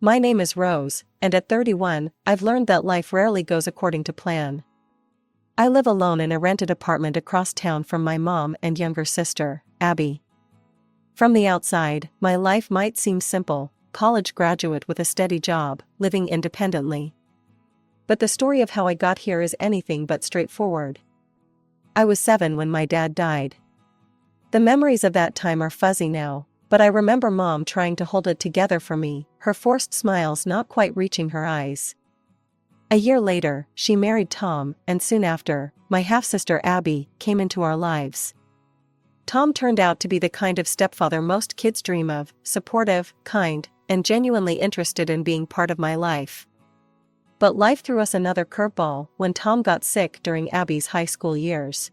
My name is Rose, and at 31, I've learned that life rarely goes according to plan. I live alone in a rented apartment across town from my mom and younger sister, Abby. From the outside, my life might seem simple: college graduate with a steady job, living independently. But the story of how I got here is anything but straightforward. I was 7 when my dad died. The memories of that time are fuzzy now, but I remember Mom trying to hold it together for me, her forced smiles not quite reaching her eyes. A year later, she married Tom, and soon after, my half-sister Abby came into our lives. Tom turned out to be the kind of stepfather most kids dream of: supportive, kind, and genuinely interested in being part of my life. But life threw us another curveball when Tom got sick during Abby's high school years.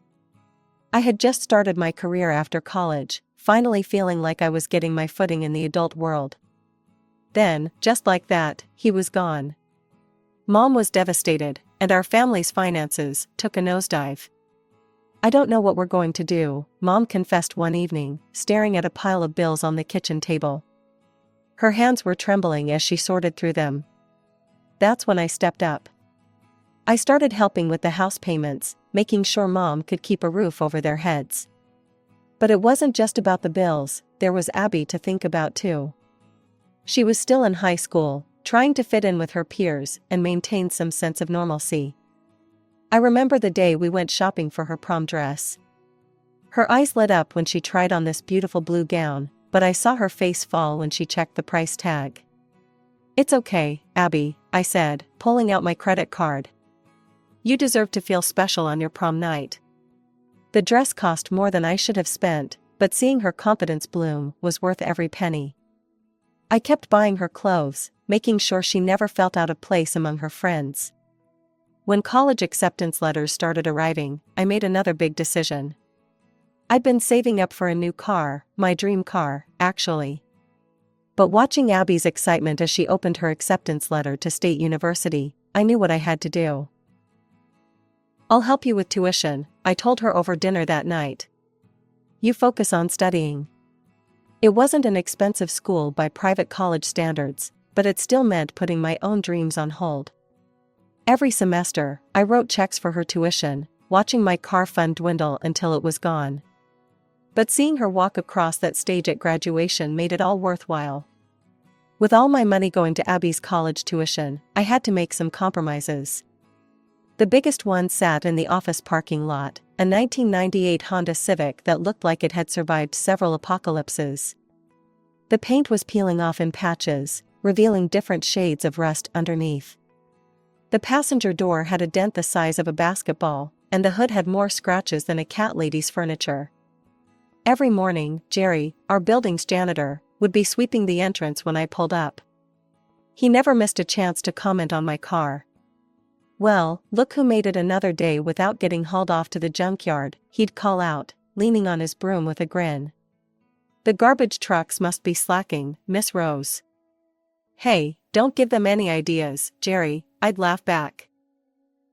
I had just started my career after college, finally feeling like I was getting my footing in the adult world. Then, just like that, he was gone. Mom was devastated, and our family's finances took a nosedive. "I don't know what we're going to do," Mom confessed one evening, staring at a pile of bills on the kitchen table. Her hands were trembling as she sorted through them. That's when I stepped up. I started helping with the house payments, making sure Mom could keep a roof over their heads. But it wasn't just about the bills, there was Abby to think about too. She was still in high school, trying to fit in with her peers and maintain some sense of normalcy. I remember the day we went shopping for her prom dress. Her eyes lit up when she tried on this beautiful blue gown, but I saw her face fall when she checked the price tag. "It's okay, Abby," I said, pulling out my credit card. "You deserve to feel special on your prom night." The dress cost more than I should have spent, but seeing her confidence bloom was worth every penny. I kept buying her clothes, making sure she never felt out of place among her friends. When college acceptance letters started arriving, I made another big decision. I'd been saving up for a new car, my dream car, actually. But watching Abby's excitement as she opened her acceptance letter to State University, I knew what I had to do. "I'll help you with tuition," I told her over dinner that night. "You focus on studying." It wasn't an expensive school by private college standards, but it still meant putting my own dreams on hold. Every semester, I wrote checks for her tuition, watching my car fund dwindle until it was gone. But seeing her walk across that stage at graduation made it all worthwhile. With all my money going to Abby's college tuition, I had to make some compromises. The biggest one sat in the office parking lot, a 1998 Honda Civic that looked like it had survived several apocalypses. The paint was peeling off in patches, revealing different shades of rust underneath. The passenger door had a dent the size of a basketball, and the hood had more scratches than a cat lady's furniture. Every morning, Jerry, our building's janitor, would be sweeping the entrance when I pulled up. He never missed a chance to comment on my car. "Well, look who made it another day without getting hauled off to the junkyard," he'd call out, leaning on his broom with a grin. "The garbage trucks must be slacking, Miss Rose." "Hey, don't give them any ideas, Jerry," I'd laugh back.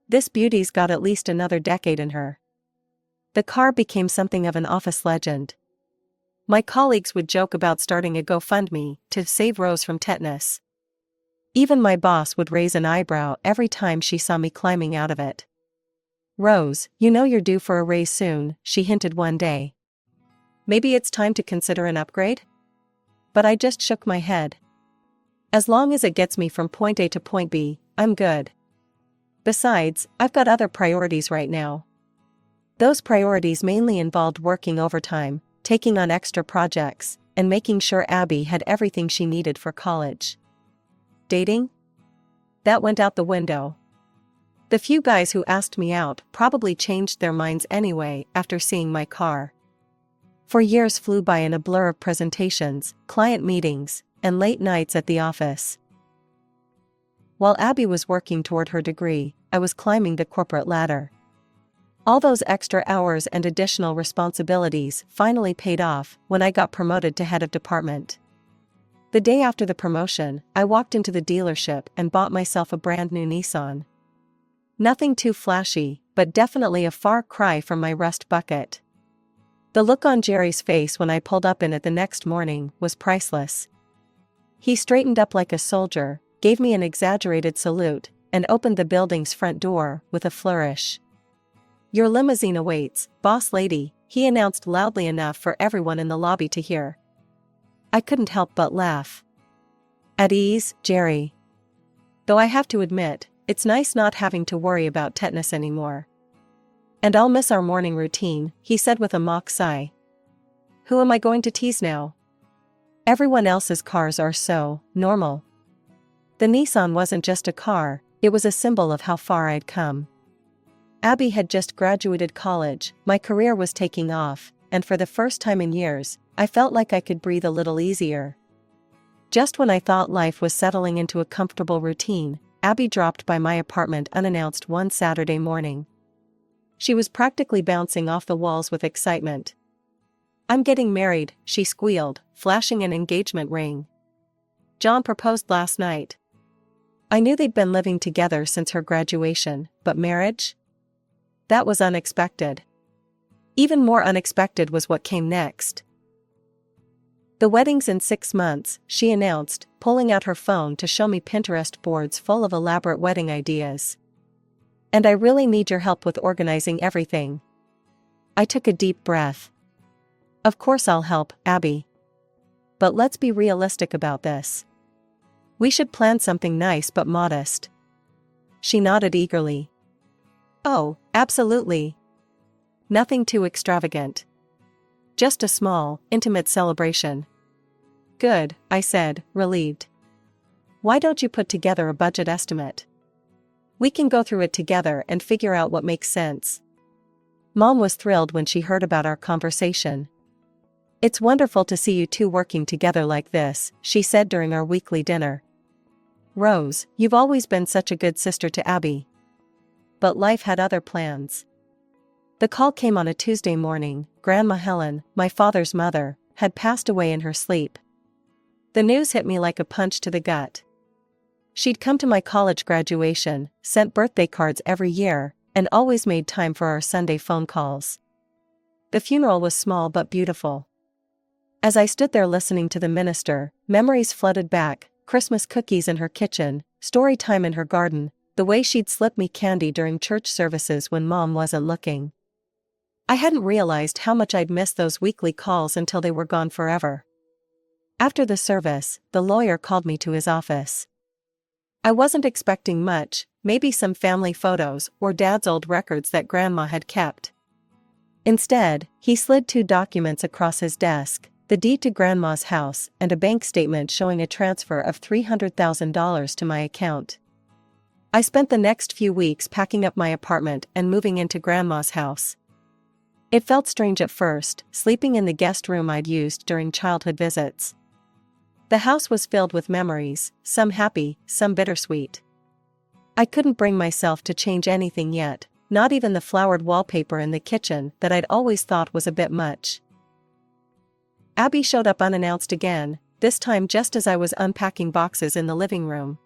"This beauty's got at least another decade in her." The car became something of an office legend. My colleagues would joke about starting a GoFundMe to save Rose from tetanus. Even my boss would raise an eyebrow every time she saw me climbing out of it. "Rose, you know you're due for a raise soon," she hinted one day. "Maybe it's time to consider an upgrade?" But I just shook my head. As long as it gets me from point A to point B, I'm good. Besides, I've got other priorities right now. Those priorities mainly involved working overtime, taking on extra projects, and making sure Abby had everything she needed for college. Dating? That went out the window. The few guys who asked me out probably changed their minds anyway after seeing my car. For years flew by in a blur of presentations, client meetings, and late nights at the office. While Abby was working toward her degree, I was climbing the corporate ladder. All those extra hours and additional responsibilities finally paid off when I got promoted to head of department. The day after the promotion, I walked into the dealership and bought myself a brand new Nissan. Nothing too flashy, but definitely a far cry from my rust bucket. The look on Jerry's face when I pulled up in it the next morning was priceless. He straightened up like a soldier, gave me an exaggerated salute, and opened the building's front door with a flourish. "Your limousine awaits, boss lady," he announced loudly enough for everyone in the lobby to hear. I couldn't help but laugh. At ease, Jerry. Though I have to admit, it's nice not having to worry about tetanus anymore. "And I'll miss our morning routine," he said with a mock sigh. Who am I going to tease now? Everyone else's cars are so normal. The Nissan wasn't just a car, it was a symbol of how far I'd come. Abby had just graduated college, my career was taking off, and for the first time in years, I felt like I could breathe a little easier. Just when I thought life was settling into a comfortable routine, Abby dropped by my apartment unannounced one Saturday morning. She was practically bouncing off the walls with excitement. "I'm getting married," she squealed, flashing an engagement ring. "John proposed last night." I knew they'd been living together since her graduation, but marriage? That was unexpected. Even more unexpected was what came next. "The wedding's in 6 months," she announced, pulling out her phone to show me Pinterest boards full of elaborate wedding ideas. "And I really need your help with organizing everything." I took a deep breath. "Of course I'll help, Abby. But let's be realistic about this. We should plan something nice but modest." She nodded eagerly. "Oh, absolutely. Nothing too extravagant. Just a small, intimate celebration." "Good," I said, relieved. "Why don't you put together a budget estimate? We can go through it together and figure out what makes sense." Mom was thrilled when she heard about our conversation. "It's wonderful to see you two working together like this," she said during our weekly dinner. "Rose, you've always been such a good sister to Abby." But life had other plans. The call came on a Tuesday morning. Grandma Helen, my father's mother, had passed away in her sleep. The news hit me like a punch to the gut. She'd come to my college graduation, sent birthday cards every year, and always made time for our Sunday phone calls. The funeral was small but beautiful. As I stood there listening to the minister, memories flooded back: Christmas cookies in her kitchen, story time in her garden, the way she'd slip me candy during church services when Mom wasn't looking. I hadn't realized how much I'd missed those weekly calls until they were gone forever. After the service, the lawyer called me to his office. I wasn't expecting much, maybe some family photos or Dad's old records that Grandma had kept. Instead, he slid 2 documents across his desk: the deed to Grandma's house and a bank statement showing a transfer of $300,000 to my account. I spent the next few weeks packing up my apartment and moving into Grandma's house. It felt strange at first, sleeping in the guest room I'd used during childhood visits. The house was filled with memories, some happy, some bittersweet. I couldn't bring myself to change anything yet, not even the flowered wallpaper in the kitchen that I'd always thought was a bit much. Abby showed up unannounced again, this time just as I was unpacking boxes in the living room.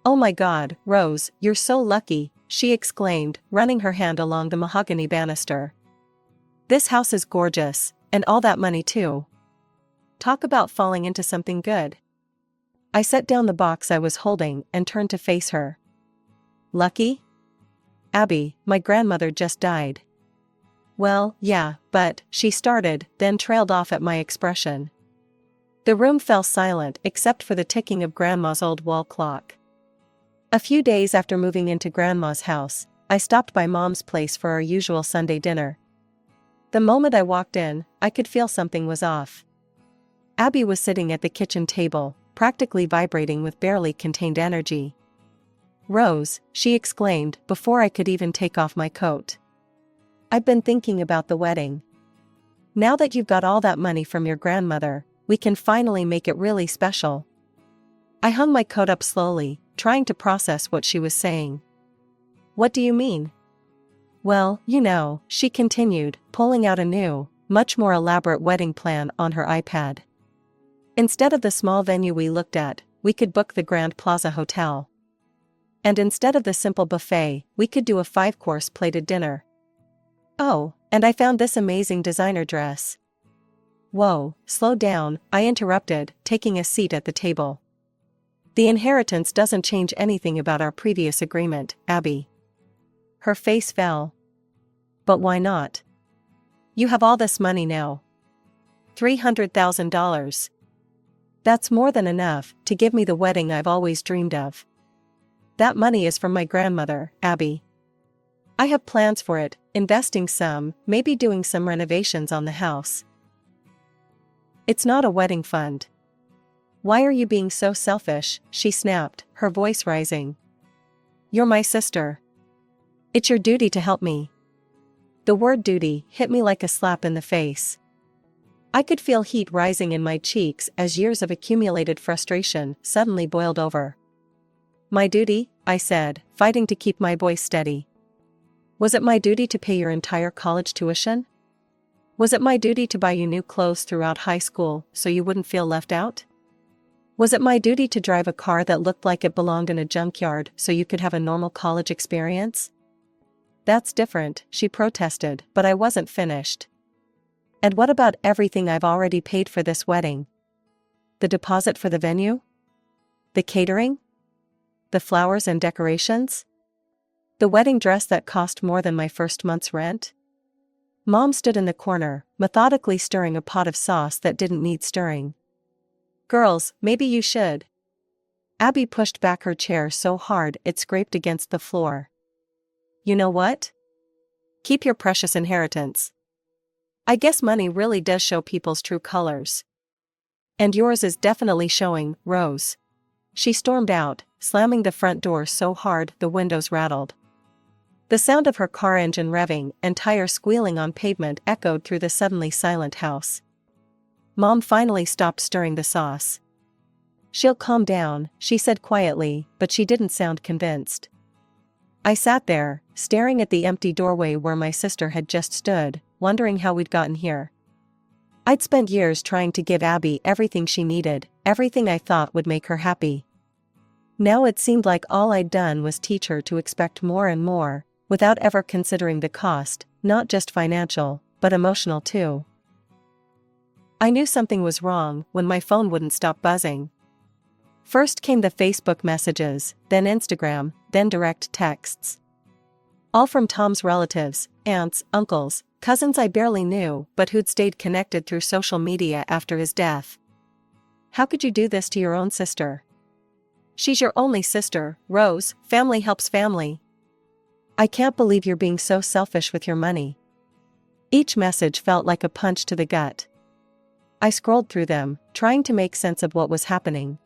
"Oh my God, Rose, you're so lucky," she exclaimed, running her hand along the mahogany banister. "This house is gorgeous, and all that money too. Talk about falling into something good." I set down the box I was holding and turned to face her. "Lucky? Abby, my grandmother just died." "Well, yeah, but," she started, then trailed off at my expression. The room fell silent except for the ticking of Grandma's old wall clock. A few days after moving into Grandma's house, I stopped by Mom's place for our usual Sunday dinner. The moment I walked in, I could feel something was off. Abby was sitting at the kitchen table, practically vibrating with barely contained energy. "Rose," she exclaimed before I could even take off my coat. "I've been thinking about the wedding. Now that you've got all that money from your grandmother, we can finally make it really special." I hung my coat up slowly, trying to process what she was saying. "What do you mean?" "Well, you know," she continued, pulling out a new, much more elaborate wedding plan on her iPad. "Instead of the small venue we looked at, we could book the Grand Plaza Hotel. And instead of the simple buffet, we could do a 5-course plated dinner. Oh, and I found this amazing designer dress. Whoa, slow down, I interrupted, taking a seat at the table. The inheritance doesn't change anything about our previous agreement, Abby. Her face fell. But why not? You have all this money now. $300,000. That's more than enough to give me the wedding I've always dreamed of. That money is from my grandmother, Abby. I have plans for it, investing some, maybe doing some renovations on the house. It's not a wedding fund. Why are you being so selfish? She snapped, her voice rising. You're my sister. It's your duty to help me. The word duty hit me like a slap in the face. I could feel heat rising in my cheeks as years of accumulated frustration suddenly boiled over. My duty, I said, fighting to keep my voice steady. Was it my duty to pay your entire college tuition? Was it my duty to buy you new clothes throughout high school so you wouldn't feel left out? Was it my duty to drive a car that looked like it belonged in a junkyard so you could have a normal college experience? That's different, she protested, but I wasn't finished. And what about everything I've already paid for this wedding? The deposit for the venue? The catering? The flowers and decorations? The wedding dress that cost more than my first month's rent? Mom stood in the corner, methodically stirring a pot of sauce that didn't need stirring. Girls, maybe you should. Abby pushed back her chair so hard it scraped against the floor. You know what? Keep your precious inheritance. I guess money really does show people's true colors. And yours is definitely showing, Rose. She stormed out, slamming the front door so hard the windows rattled. The sound of her car engine revving and tire squealing on pavement echoed through the suddenly silent house. Mom finally stopped stirring the sauce. She'll calm down, she said quietly, but she didn't sound convinced. I sat there, staring at the empty doorway where my sister had just stood, wondering how we'd gotten here. I'd spent years trying to give Abby everything she needed, everything I thought would make her happy. Now it seemed like all I'd done was teach her to expect more and more, without ever considering the cost, not just financial, but emotional too. I knew something was wrong when my phone wouldn't stop buzzing. First came the Facebook messages, then Instagram, then direct texts. All from Tom's relatives, aunts, uncles, cousins I barely knew but who'd stayed connected through social media after his death. How could you do this to your own sister? She's your only sister, Rose, family helps family. I can't believe you're being so selfish with your money. Each message felt like a punch to the gut. I scrolled through them, trying to make sense of what was happening.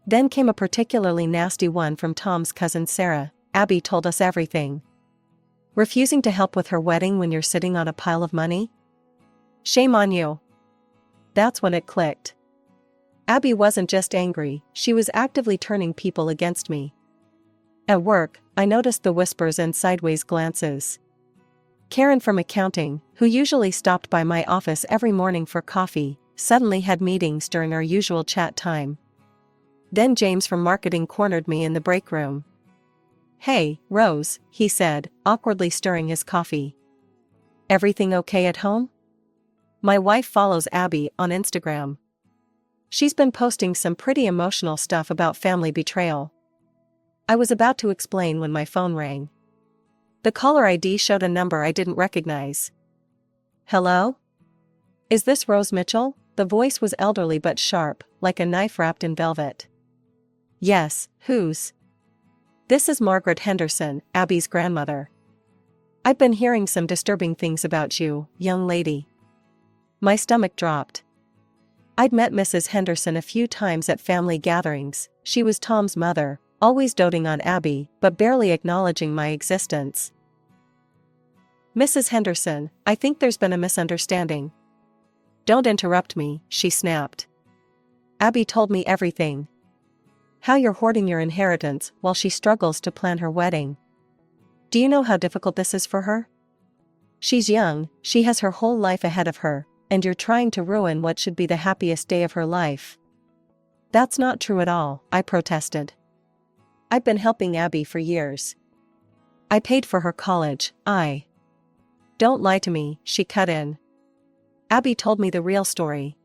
Then came a particularly nasty one from Tom's cousin Sarah. Abby told us everything. Refusing to help with her wedding when you're sitting on a pile of money? Shame on you. That's when it clicked. Abby wasn't just angry, she was actively turning people against me. At work, I noticed the whispers and sideways glances. Karen from accounting, who usually stopped by my office every morning for coffee, suddenly had meetings during our usual chat time. Then James from marketing cornered me in the break room. Hey, Rose, he said, awkwardly stirring his coffee. Everything okay at home? My wife follows Abby on Instagram. She's been posting some pretty emotional stuff about family betrayal. I was about to explain when my phone rang. The caller ID showed a number I didn't recognize. Hello? Is this Rose Mitchell? The voice was elderly but sharp, like a knife wrapped in velvet. Yes, who's? This is Margaret Henderson, Abby's grandmother. I've been hearing some disturbing things about you, young lady. My stomach dropped. I'd met Mrs. Henderson a few times at family gatherings. She was Tom's mother, always doting on Abby, but barely acknowledging my existence. Mrs. Henderson, I think there's been a misunderstanding. Don't interrupt me, she snapped. Abby told me everything. How you're hoarding your inheritance while she struggles to plan her wedding. Do you know how difficult this is for her? She's young, she has her whole life ahead of her, and you're trying to ruin what should be the happiest day of her life. That's not true at all, I protested. I've been helping Abby for years. I paid for her college, Don't lie to me, she cut in. Abby told me the real story.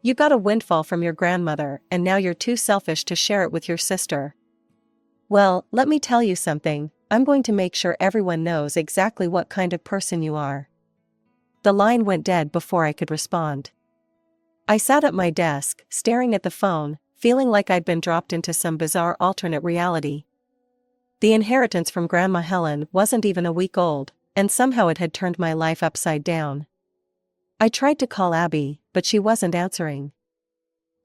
You got a windfall from your grandmother and now you're too selfish to share it with your sister. Well, let me tell you something, I'm going to make sure everyone knows exactly what kind of person you are. The line went dead before I could respond. I sat at my desk, staring at the phone, feeling like I'd been dropped into some bizarre alternate reality. The inheritance from Grandma Helen wasn't even a week old, and somehow it had turned my life upside down. I tried to call Abby, but she wasn't answering.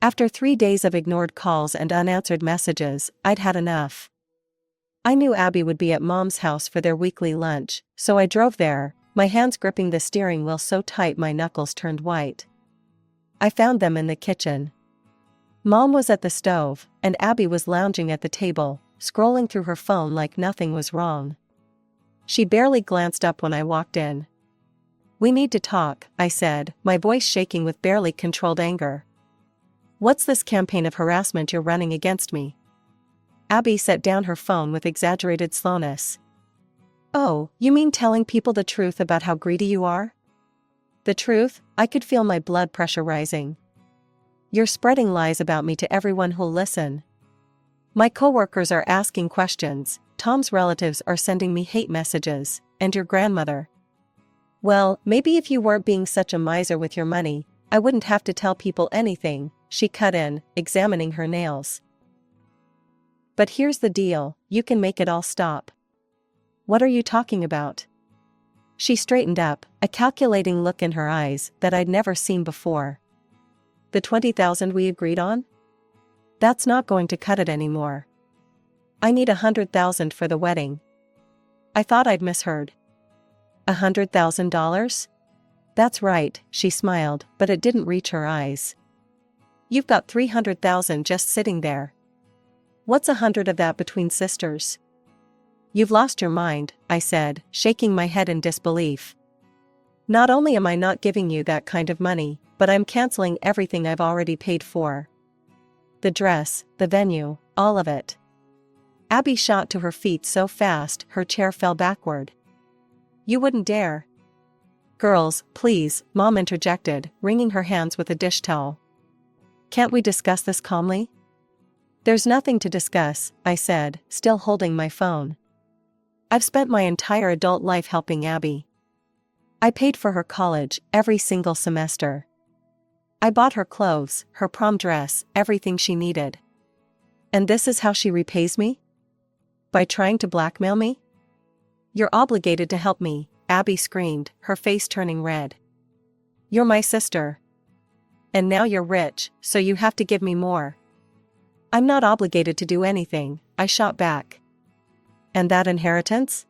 After 3 days of ignored calls and unanswered messages, I'd had enough. I knew Abby would be at Mom's house for their weekly lunch, so I drove there, my hands gripping the steering wheel so tight my knuckles turned white. I found them in the kitchen. Mom was at the stove, and Abby was lounging at the table, scrolling through her phone like nothing was wrong. She barely glanced up when I walked in. "We need to talk," I said, my voice shaking with barely controlled anger. "What's this campaign of harassment you're running against me?" Abby set down her phone with exaggerated slowness. "Oh, you mean telling people the truth about how greedy you are?" "The truth?" I could feel my blood pressure rising. "You're spreading lies about me to everyone who'll listen. My coworkers are asking questions, Tom's relatives are sending me hate messages, and your grandmother. Well, maybe if you weren't being such a miser with your money, I wouldn't have to tell people anything," she cut in, examining her nails. "But here's the deal, you can make it all stop." "What are you talking about?" She straightened up, a calculating look in her eyes that I'd never seen before. "The 20,000 we agreed on? That's not going to cut it anymore. I need 100,000 for the wedding." I thought I'd misheard. $100,000? "That's right," she smiled, but it didn't reach her eyes. "You've got 300,000 just sitting there. What's 100 of that between sisters?" "You've lost your mind," I said, shaking my head in disbelief. "Not only am I not giving you that kind of money, but I'm canceling everything I've already paid for. The dress, the venue, all of it." Abby shot to her feet so fast her chair fell backward. "You wouldn't dare." "Girls, please," Mom interjected, wringing her hands with a dish towel. "Can't we discuss this calmly?" "There's nothing to discuss," I said, still holding my phone. "I've spent my entire adult life helping Abby. I paid for her college every single semester. I bought her clothes, her prom dress, everything she needed. And this is how she repays me? By trying to blackmail me?" "You're obligated to help me," Abby screamed, her face turning red. "You're my sister. And now you're rich, so you have to give me more." "I'm not obligated to do anything," I shot back. "And that inheritance?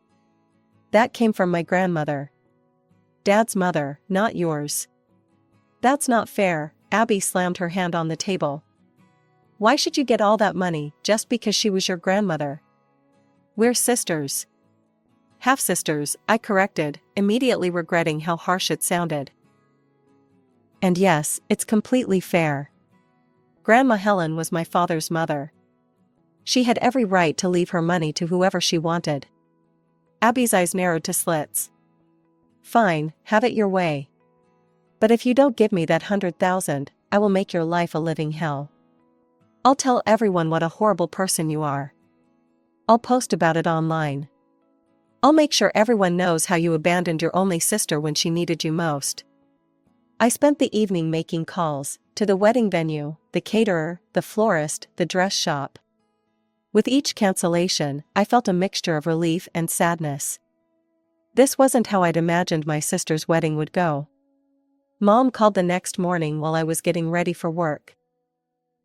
That came from my grandmother. Dad's mother, not yours." "That's not fair," Abby slammed her hand on the table. "Why should you get all that money just because she was your grandmother? We're sisters." "Half-sisters," I corrected, immediately regretting how harsh it sounded. "And yes, it's completely fair. Grandma Helen was my father's mother. She had every right to leave her money to whoever she wanted." Abby's eyes narrowed to slits. "Fine, have it your way. But if you don't give me that 100,000, I will make your life a living hell. I'll tell everyone what a horrible person you are. I'll post about it online. I'll make sure everyone knows how you abandoned your only sister when she needed you most." I spent the evening making calls to the wedding venue, the caterer, the florist, the dress shop. With each cancellation, I felt a mixture of relief and sadness. This wasn't how I'd imagined my sister's wedding would go. Mom called the next morning while I was getting ready for work.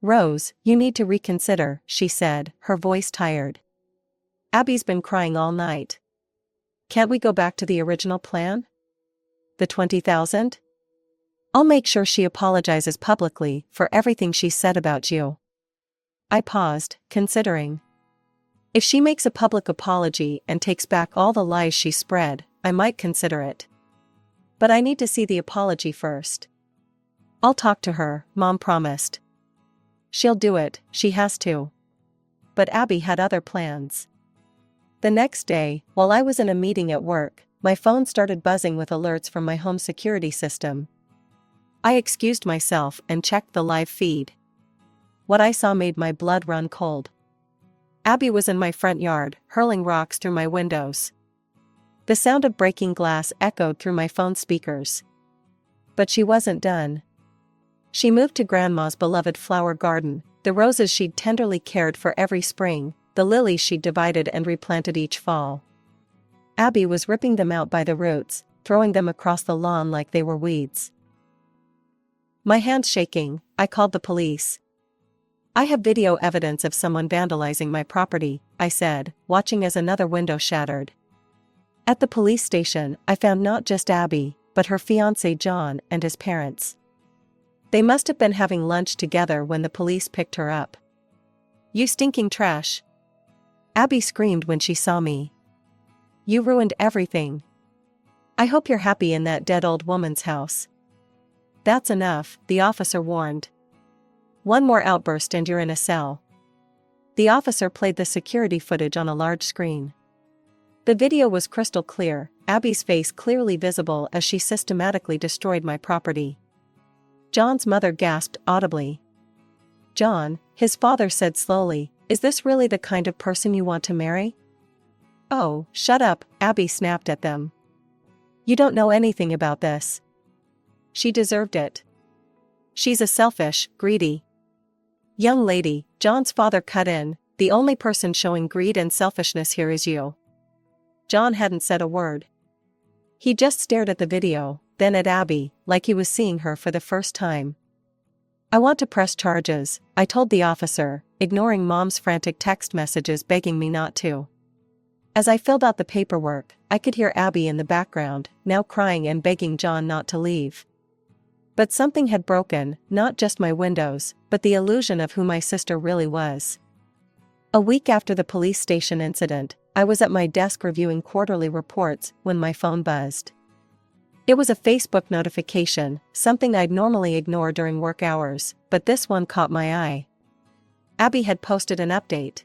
"Rose, you need to reconsider," she said, her voice tired. "Abby's been crying all night. Can't we go back to the original plan? The 20,000? I'll make sure she apologizes publicly for everything she said about you." I paused, considering. If she makes a public apology and takes back all the lies she spread, I might consider it. But I need to see the apology first. "I'll talk to her," Mom promised. "She'll do it, she has to." But Abby had other plans. The next day, while I was in a meeting at work, my phone started buzzing with alerts from my home security system. I excused myself and checked the live feed. What I saw made my blood run cold. Abby was in my front yard, hurling rocks through my windows. The sound of breaking glass echoed through my phone speakers. But she wasn't done. She moved to Grandma's beloved flower garden, the roses she'd tenderly cared for every spring, the lilies she'd divided and replanted each fall. Abby was ripping them out by the roots, throwing them across the lawn like they were weeds. My hands shaking, I called the police. I have video evidence of someone vandalizing my property, I said, watching as another window shattered. At the police station, I found not just Abby, but her fiancé John and his parents. They must have been having lunch together when the police picked her up. "You stinking trash!" Abby screamed when she saw me. "You ruined everything. I hope you're happy in that dead old woman's house." "That's enough," the officer warned. "One more outburst and you're in a cell." The officer played the security footage on a large screen. The video was crystal clear, Abby's face clearly visible as she systematically destroyed my property. John's mother gasped audibly. "John," his father said slowly, "is this really the kind of person you want to marry?" "Oh, shut up," Abby snapped at them. "You don't know anything about this. She deserved it. She's a selfish, greedy young lady," John's father cut in, "the only person showing greed and selfishness here is you." John hadn't said a word. He just stared at the video, then at Abby, like he was seeing her for the first time. "I want to press charges," I told the officer, ignoring Mom's frantic text messages begging me not to. As I filled out the paperwork, I could hear Abby in the background, now crying and begging John not to leave. But something had broken, not just my windows, but the illusion of who my sister really was. A week after the police station incident, I was at my desk reviewing quarterly reports when my phone buzzed. It was a Facebook notification, something I'd normally ignore during work hours, but this one caught my eye. Abby had posted an update.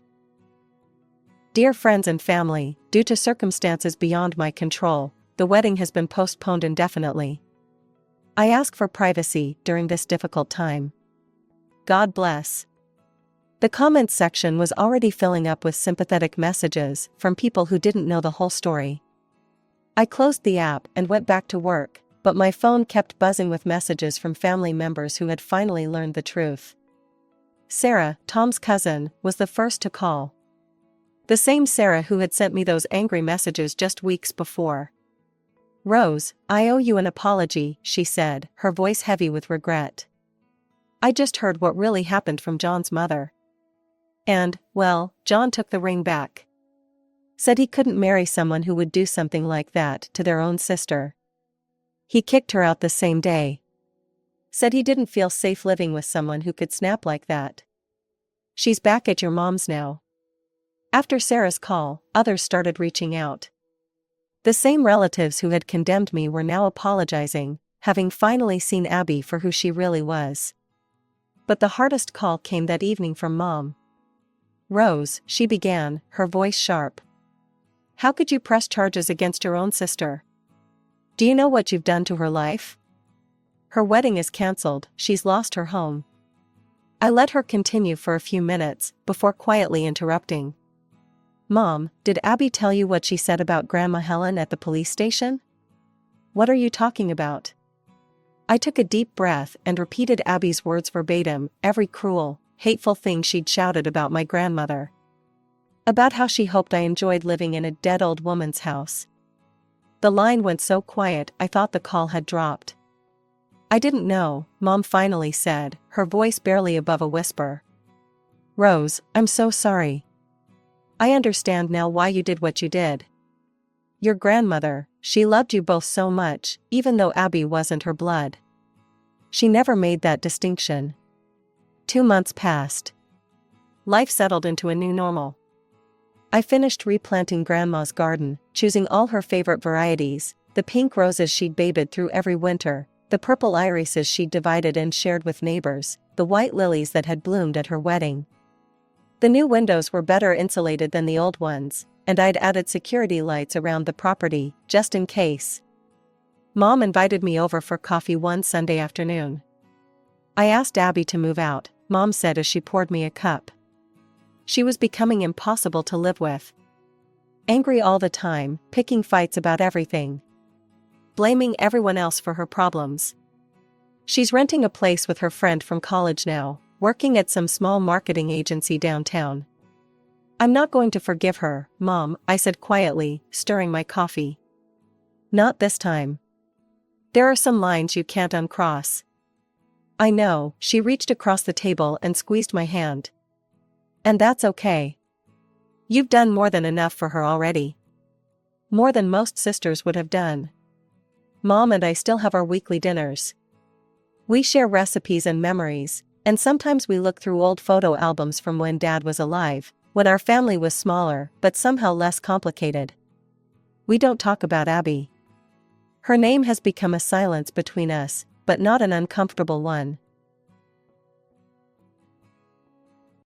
"Dear friends and family, due to circumstances beyond my control, the wedding has been postponed indefinitely. I ask for privacy during this difficult time. God bless." The comments section was already filling up with sympathetic messages from people who didn't know the whole story. I closed the app and went back to work, but my phone kept buzzing with messages from family members who had finally learned the truth. Sarah, Tom's cousin, was the first to call. The same Sarah who had sent me those angry messages just weeks before. "Rose, I owe you an apology," she said, her voice heavy with regret. "I just heard what really happened from John's mother. And, well, John took the ring back. Said he couldn't marry someone who would do something like that to their own sister. He kicked her out the same day. Said he didn't feel safe living with someone who could snap like that. She's back at your mom's now." After Sarah's call, others started reaching out. The same relatives who had condemned me were now apologizing, having finally seen Abby for who she really was. But the hardest call came that evening from Mom. "Rose," she began, her voice sharp. "How could you press charges against your own sister? Do you know what you've done to her life? Her wedding is canceled, she's lost her home." I let her continue for a few minutes, before quietly interrupting. "Mom, did Abby tell you what she said about Grandma Helen at the police station?" "What are you talking about?" I took a deep breath and repeated Abby's words verbatim, every cruel, hateful thing she'd shouted about my grandmother. About how she hoped I enjoyed living in a dead old woman's house. The line went so quiet I thought the call had dropped. "I didn't know," Mom finally said, her voice barely above a whisper. "Rose, I'm so sorry. I understand now why you did what you did. Your grandmother, she loved you both so much, even though Abby wasn't her blood. She never made that distinction." 2 months passed. Life settled into a new normal. I finished replanting Grandma's garden, choosing all her favorite varieties, the pink roses she'd babed through every winter, the purple irises she'd divided and shared with neighbors, the white lilies that had bloomed at her wedding. The new windows were better insulated than the old ones, and I'd added security lights around the property, just in case. Mom invited me over for coffee one Sunday afternoon. I asked Abby to move out, Mom said as she poured me a cup. She was becoming impossible to live with. Angry all the time, picking fights about everything. Blaming everyone else for her problems. She's renting a place with her friend from college now, working at some small marketing agency downtown. I'm not going to forgive her, Mom, I said quietly, stirring my coffee. Not this time. There are some lines you can't uncross. I know, she reached across the table and squeezed my hand. And that's okay. You've done more than enough for her already. More than most sisters would have done. Mom and I still have our weekly dinners. We share recipes and memories, and sometimes we look through old photo albums from when Dad was alive, when our family was smaller but somehow less complicated. We don't talk about Abby. Her name has become a silence between us, but not an uncomfortable one.